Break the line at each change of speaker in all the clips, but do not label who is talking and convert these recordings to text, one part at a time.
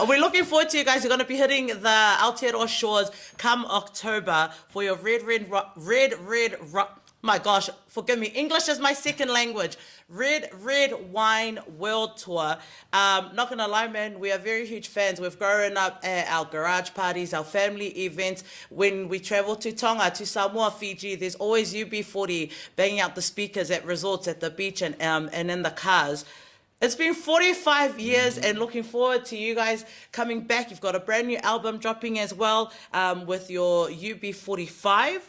We're looking forward to you guys. You're going to be hitting the Aotearoa shores come October for your my gosh, forgive me. English is my second language. Red Wine World Tour. Not gonna lie, man, we are very huge fans. We've grown up at our garage parties, our family events. When we travel to Tonga, to Samoa, Fiji, there's always UB40 banging out the speakers at resorts, at the beach, and in the cars. It's been 45 years and looking forward to you guys coming back. You've got a brand new album dropping as well with your UB45.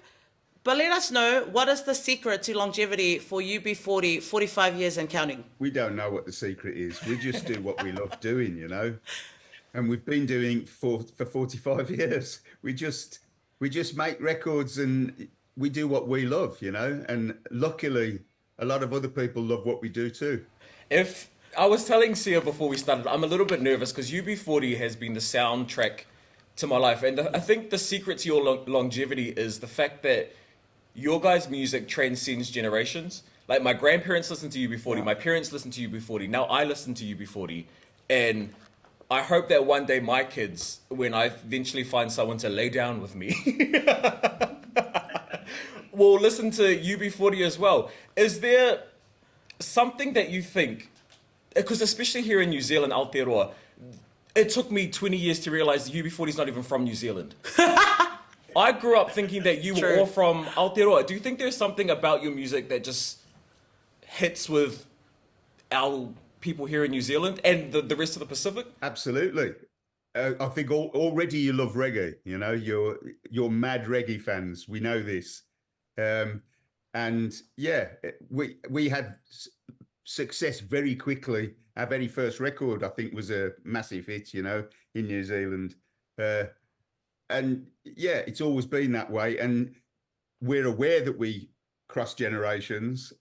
But let us know, what is the secret to longevity for UB40, 45 years and counting?
We don't know what the secret is. We just do what we love doing, you know. And we've been doing for 45 years. We just make records and we do what we love, you know. And luckily, a lot of other people love what we do too.
If I was telling Sia before we started, I'm a little bit nervous because UB40 has been the soundtrack to my life. And I think the secret to your longevity is the fact that your guys' music transcends generations. Like my grandparents listened to UB40, my parents listened to UB40, now I listen to UB40. And I hope that one day my kids, when I eventually find someone to lay down with me, will listen to UB40 as well. Is there something that you think, because especially here in New Zealand, Aotearoa, it took me 20 years to realize UB40 is not even from New Zealand. I grew up thinking that you were all from Aotearoa. Do you think there's something about your music that just hits with our people here in New Zealand and the rest of the Pacific?
Absolutely. I think already you love reggae. You know, you're mad reggae fans. We know this. And yeah, we had success very quickly. Our very first record, I think, was a massive hit, you know, in New Zealand. And yeah, it's always been that way. And we're aware that we cross generations.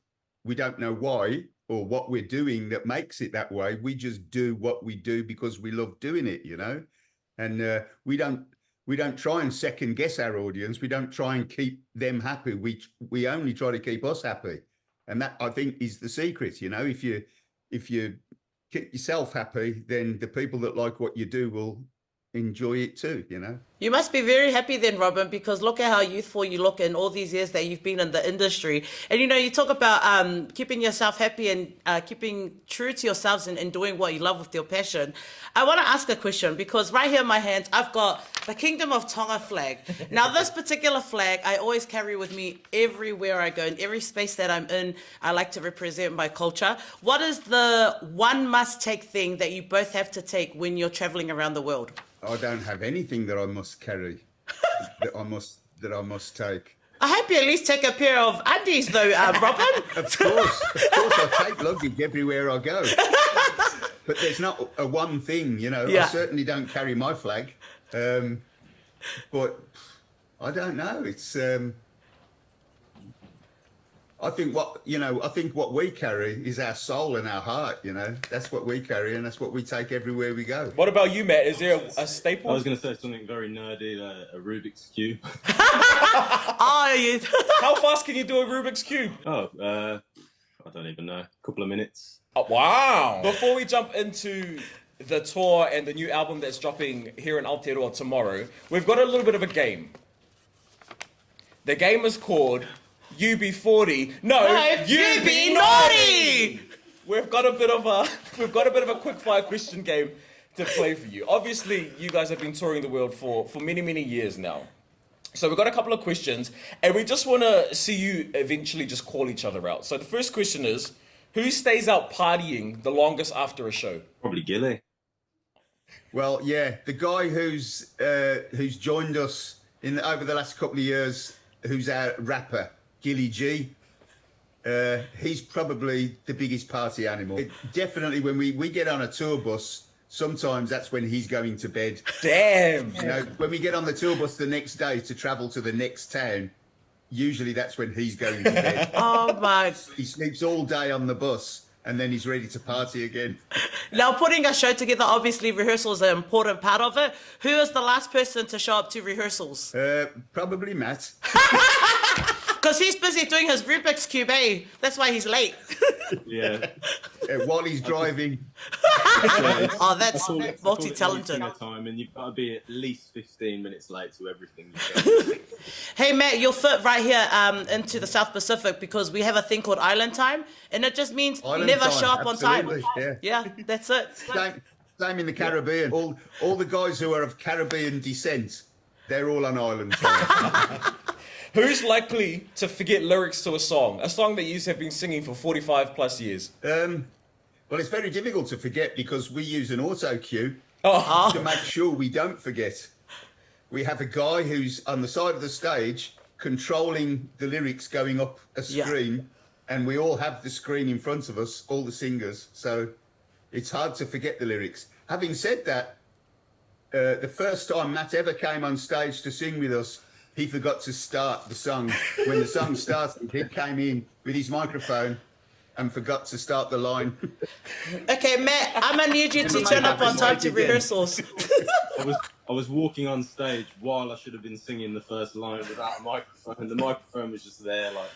We don't know why or what we're doing that makes it that way. We just do what we do because we love doing it, you know. And we don't try and second guess our audience. We don't try and keep them happy. We only try to keep us happy. And that, I think, is the secret, you know. If you keep yourself happy, then the people that like what you do will enjoy it too, you know.
You must be very happy then, Robin, because look at how youthful you look in all these years that you've been in the industry. And, you know, you talk about keeping yourself happy and keeping true to yourselves and doing what you love with your passion. I want to ask a question because right here in my hands, I've got the Kingdom of Tonga flag. Now, this particular flag, I always carry with me everywhere I go. In every space that I'm in, I like to represent my culture. What is the one must-take thing that you both have to take when you're traveling around the world?
I don't have anything that I must carry, that I must take.
I hope you at least take a pair of undies, though, Robin.
Of course, I take luggage everywhere I go. But there's not a one thing, you know. Yeah. I certainly don't carry my flag, but I don't know. It's. I think what we carry is our soul and our heart, you know. That's what we carry and that's what we take everywhere we go.
What about you, Matt? Is there a staple?
I was going to say something very nerdy, a Rubik's Cube.
Oh, yeah.
How fast can you do a Rubik's Cube?
I don't even know. A couple of minutes.
Oh, wow. Before we jump into the tour and the new album that's dropping here in Aotearoa tomorrow, we've got a little bit of a game. The game is called UB40. No, you be naughty. We've got a bit of a quick fire question game to play for you. Obviously, you guys have been touring the world for many years now. So we've got a couple of questions, and we just want to see you eventually just call each other out. So the first question is, who stays out partying the longest after a show?
Probably Gilly.
Well, yeah, the guy who's joined us over the last couple of years, who's our rapper, Gilly G. He's probably the biggest party animal. Definitely when we get on a tour bus, sometimes that's when he's going to bed.
Damn.
You know, when we get on the tour bus the next day to travel to the next town, usually that's when he's going to bed.
Oh, my.
He sleeps all day on the bus and then he's ready to party again.
Now, putting a show together, obviously rehearsals are an important part of it. Who is the last person to show up to rehearsals?
Probably Matt.
because he's busy doing his Rubik's Cube, eh? That's why he's late.
Yeah.
While he's driving.
Oh, that's
I call it
multi-talented.
singer time, and you've got to be at least 15 minutes late to everything you do.
Hey, Matt, you'll fit right here into the South Pacific because we have a thing called Island Time, and it just means
Island
never
time,
show up on time.
absolutely, yeah.
Yeah, that's it.
Same in the Caribbean. All the guys who are of Caribbean descent, they're all on island time.
Who's likely to forget lyrics to a song that you have been singing for 45 plus years?
Well, it's very difficult to forget because we use an auto cue
Oh,
to make sure we don't forget. We have a guy who's on the side of the stage controlling the lyrics going up a screen, and we all have the screen in front of us, all the singers. So it's hard to forget the lyrics. Having said that, the first time Matt ever came on stage to sing with us, he forgot to start the song. When the song started, he came in with his microphone and forgot to start the line.
Okay, Matt, I'm gonna need you to turn up on time to rehearsals.
I was walking on stage while I should have been singing the first line without a microphone. The microphone was just there, like,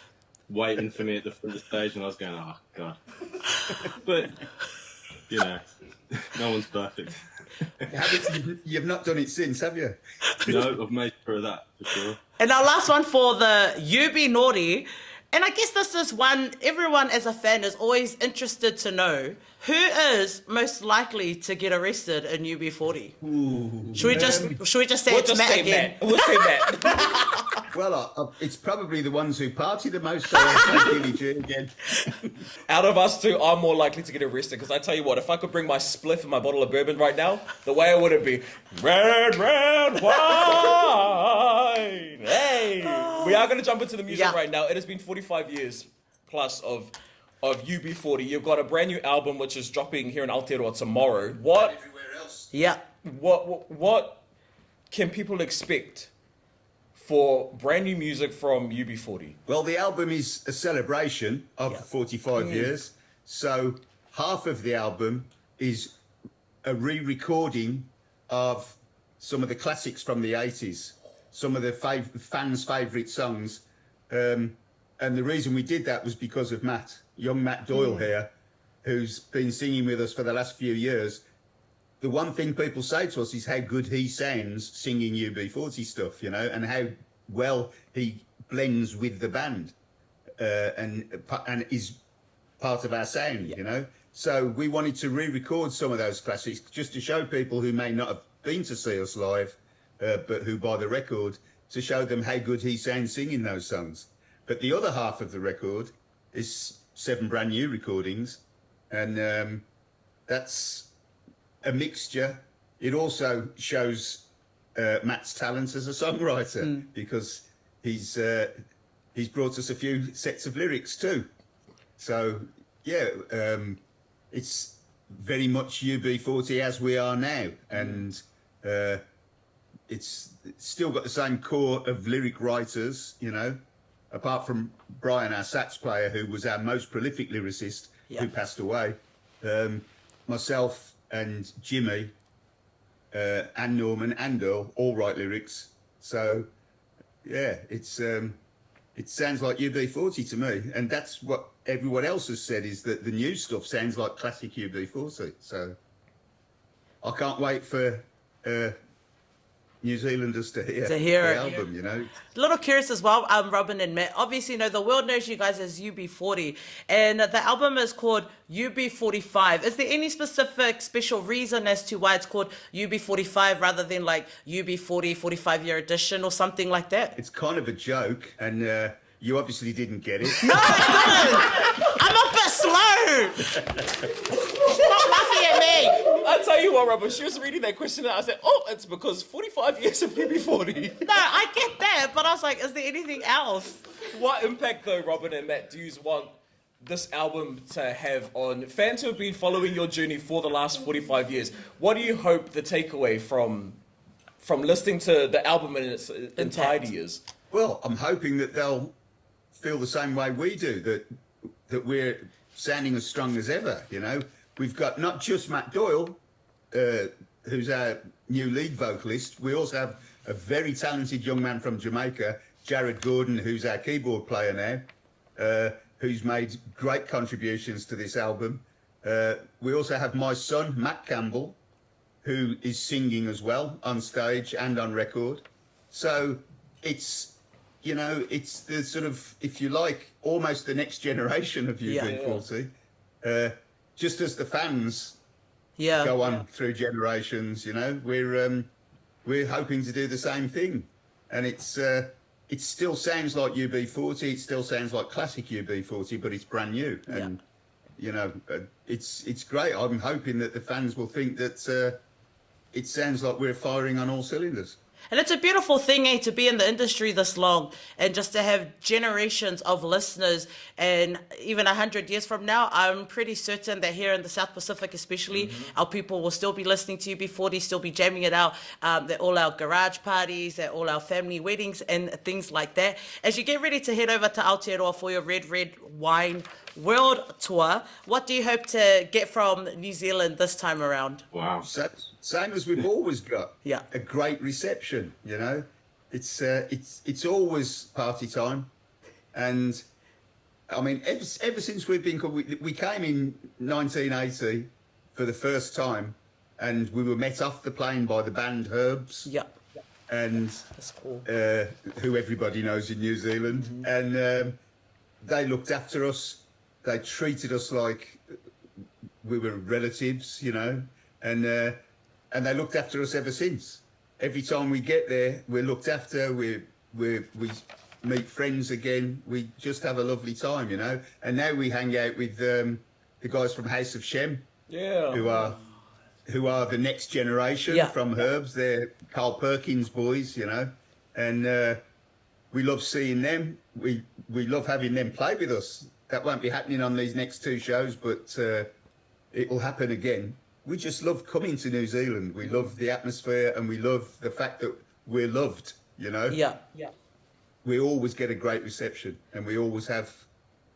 waiting for me at the front of the stage, and I was going, oh, God. But, you know, no one's perfect.
You've not done it since, have you?
No, I've made sure of that, for sure.
And our last one for the UB40. And I guess this is one everyone as a fan is always interested to know who is most likely to get arrested in UB40. Should we just say
we'll
it's
just
Matt
say
again?
Matt. We'll say Matt.
Well, it's probably the ones who party the most. So I'll say Billy G again.
Out of us two, I'm more likely to get arrested because I tell you what, if I could bring my spliff and my bottle of bourbon right now, the way it would be red wine. Hey, we are going to jump into the music right now. It has been 45 years plus of UB40. You've got a brand new album which is dropping here in Aotearoa tomorrow. What can people expect for brand new music from UB40?
Well, the album is a celebration of 45 years. So half of the album is a re-recording of some of the classics from the 80s, some of the fans' favourite songs. And the reason we did that was because of Matt, young Matt Doyle here, who's been singing with us for the last few years. The one thing people say to us is how good he sounds singing UB40 stuff, you know, and how well he blends with the band and is part of our sound, you know. So we wanted to re-record some of those classics just to show people who may not have been to see us live, but who buy the record, to show them how good he sounds singing those songs. But the other half of the record is 7 brand new recordings, and that's a mixture. It also shows Matt's talent as a songwriter because he's brought us a few sets of lyrics too. So it's very much UB40 as we are now, and it's still got the same core of lyric writers, you know, apart from Brian, our sax player, who was our most prolific lyricist, who passed away. Myself and Jimmy and Norman and Earl all write lyrics. So yeah, it sounds like UB40 to me, and that's what everyone else has said, is that the new stuff sounds like classic UB40. So I can't wait for New Zealanders to hear the album, you know.
A little curious as well, Robin and Matt. Obviously, you know, the world knows you guys as UB40, and the album is called UB45. Is there any specific special reason as to why it's called UB45 rather than like UB40 45-year edition or something like that?
It's kind of a joke, and you obviously didn't get it.
No, I didn't. I'm a bit slow. Stop laughing at me.
I'll tell you what, Robin, she was reading that question and I said, oh, it's because 45 years of UB40.
No, I get that, but I was like, is there anything else?
What impact, though, Robin and Matt, do you want this album to have on fans who have been following your journey for the last 45 years? What do you hope the takeaway from listening to the album in its entirety is?
Well, I'm hoping that they'll feel the same way we do, that we're sounding as strong as ever, you know. We've got not just Matt Doyle, who's our new lead vocalist. We also have a very talented young man from Jamaica Jared Gordon, who's our keyboard player now, who's made great contributions to this album. We also have my son, Matt Campbell, who is singing as well on stage and on record. So it's, you know, it's the sort of, if you like, almost the next generation of UB40. Just as the fans go on through generations, you know, we're hoping to do the same thing. And it still sounds like UB40, it still sounds like classic UB40, but it's brand new. And, you know, it's great. I'm hoping that the fans will think that it sounds like we're firing on all cylinders.
And it's a beautiful thing, to be in the industry this long and just to have generations of listeners. And even 100 years from now, I'm pretty certain that here in the South Pacific especially, our people will still be listening to UB40, still be jamming it out at all our garage parties, at all our family weddings and things like that. As you get ready to head over to Aotearoa for your Red Wine World Tour, what do you hope to get from New Zealand this time around?
Wow.
Same as we've always got.
Yeah.
A great reception, you know. It's always party time. And I mean, ever since we've been, we came in 1980 for the first time, and we were met off the plane by the band Herbs.
Yeah.
And
That's cool.
who everybody knows in New Zealand. And they looked after us. They treated us like we were relatives, you know, and they looked after us ever since. Every time we get there, we're looked after. We meet friends again. We just have a lovely time, you know. And now we hang out with the guys from House of Shem, who are the next generation from Herbs. They're Carl Perkins boys, you know, and we love seeing them. We love having them play with us. That won't be happening on these next two shows, but it will happen again. We just love coming to New Zealand. We love the atmosphere, and we love the fact that we're loved, you know?
Yeah.
We always get a great reception, and we always have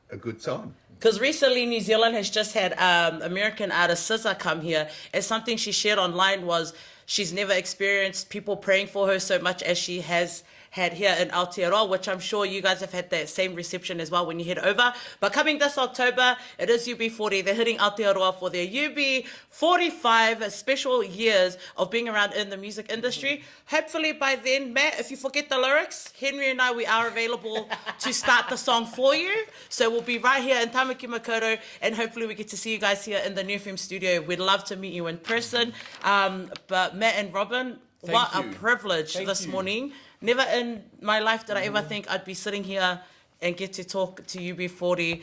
a good time.
Because recently New Zealand has just had American artist SZA come here, and something she shared online was she's never experienced people praying for her so much as she has had here in Aotearoa, which I'm sure you guys have had that same reception as well when you head over. But coming this October, it is UB40. They're hitting Aotearoa for their UB45 special years of being around in the music industry. Hopefully by then, Matt, if you forget the lyrics, Henry and I, we are available to start the song for you. So we'll be right here in Tamaki Makaurau, and hopefully we get to see you guys here in the New FM studio. We'd love to meet you in person. But Matt and Robin, what a privilege this morning. Never in my life did I ever think I'd be sitting here and get to talk to UB40.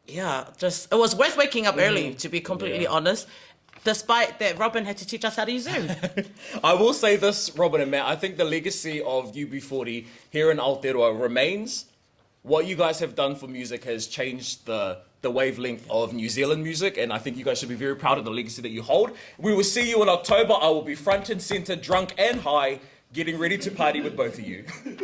It was worth waking up early, to be completely honest, despite that Robin had to teach us how to use Zoom.
I will say this, Robin and Matt, I think the legacy of UB40 here in Aotearoa remains. What you guys have done for music has changed the wavelength of New Zealand music, and I think you guys should be very proud of the legacy that you hold. We will see you in October. I will be front and center, drunk and high, getting ready to party with both of you.
Come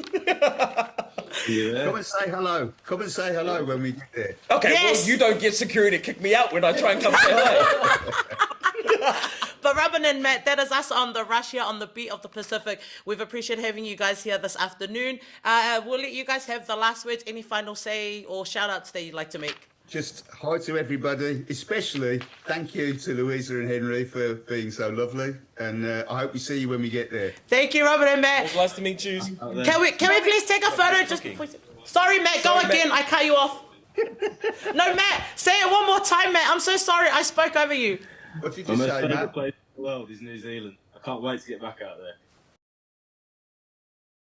and say hello. Come and say hello when we get there.
Okay, well, you don't get security to kick me out when I try and come say hi.
But Robin and Matt, that is us on the rush here on the beat of the Pacific. We've appreciated having you guys here this afternoon. We'll let you guys have the last words. Any final say or shout outs that you'd like to make?
Just hi to everybody, especially thank you to Louisa and Henry for being so lovely, and I hope we see you when we get there.
Thank you, Robin and Matt.
It's nice to meet you.
Can we please take a photo just before? Sorry, Matt, go again. I cut you off. No, Matt, say it one more time, Matt. I'm so sorry. I spoke over you.
What did you
My
say,
favourite
Matt?
place in the world is New Zealand. I can't wait to get back out there.